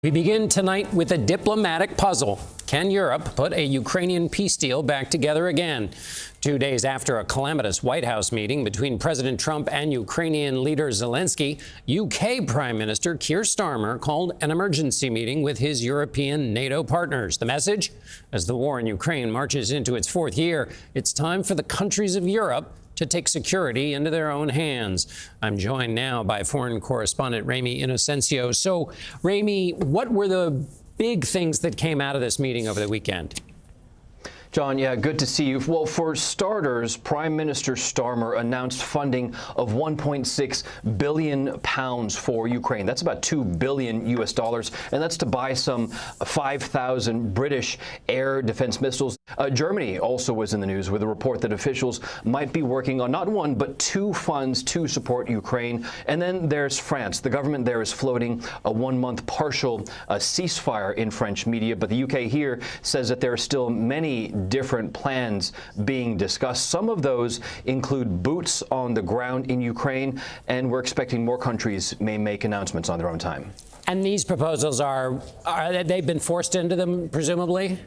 We begin tonight with a diplomatic puzzle. Can Europe put a Ukrainian peace deal back together again? 2 days after a calamitous White House meeting between President Trump and Ukrainian leader Zelenskyy, UK Prime Minister Keir Starmer called an emergency meeting with his European NATO partners. The message? As the war in Ukraine marches into its fourth year, it's time for the countries of Europe to take security into their own hands. I'm joined now by foreign correspondent Ramy Inocencio. So, Ramy, what were the big things that came out of this meeting over the weekend? John, yeah, good to see you. Well, for starters, Prime Minister Starmer announced funding of £1.6 billion for Ukraine. That's about $2 billion US dollars, and that's to buy some 5,000 British air defense missiles. Germany also was in the news with a report that officials might be working on not one, but two funds to support Ukraine. And then there's France. The government there is floating a one-month partial ceasefire in French media, but the UK here says that there are still many different plans being discussed. Some of those include boots on the ground in Ukraine, and we're expecting more countries may make announcements on their own time. And these proposals are they've been forced into them, presumably?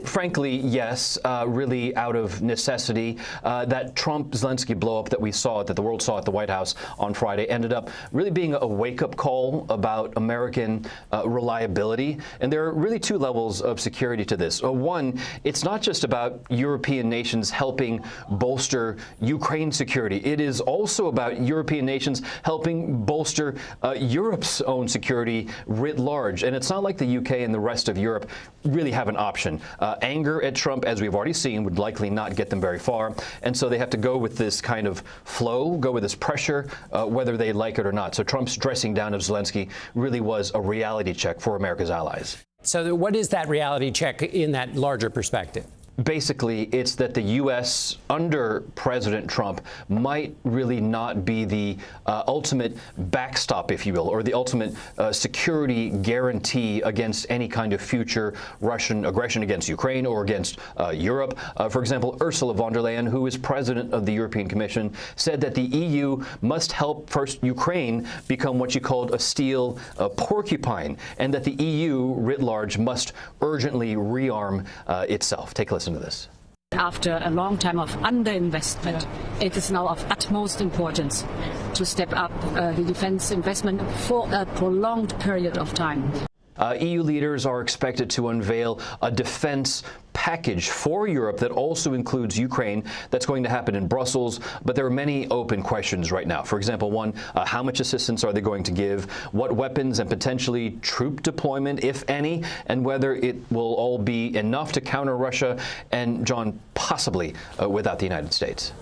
Frankly, yes, really out of necessity. That Trump-Zelenskyy blow-up that we saw, that the world saw at the White House on Friday, ended up really being a wake-up call about American reliability. And there are really two levels of security to this. One, it's not just about European nations helping bolster Ukraine's security. It is also about European nations helping bolster Europe's own security writ large. And it's not like the UK and the rest of Europe really have an option. Anger at Trump, as we've already seen, would likely not get them very far. And so they have to go with this kind of flow, go with this pressure, whether they like it or not. So Trump's dressing down of Zelenskyy really was a reality check for America's allies. So what is that reality check in that larger perspective? Basically, it's that the U.S. under President Trump might really not be the ultimate backstop, if you will, or the ultimate security guarantee against any kind of future Russian aggression against Ukraine or against Europe. For example, Ursula von der Leyen, who is president of the European Commission, said that the EU must help first Ukraine become what she called a steel porcupine, and that the EU writ large must urgently rearm itself. Take a listen to this. After a long time of underinvestment, it is now of utmost importance to step up the defense investment for a prolonged period of time. EU leaders are expected to unveil a defense package for Europe that also includes Ukraine. That's going to happen in Brussels, but there are many open questions right now. For example, one, how much assistance are they going to give? What weapons and potentially troop deployment, if any, and whether it will all be enough to counter Russia and, John, possibly without the United States.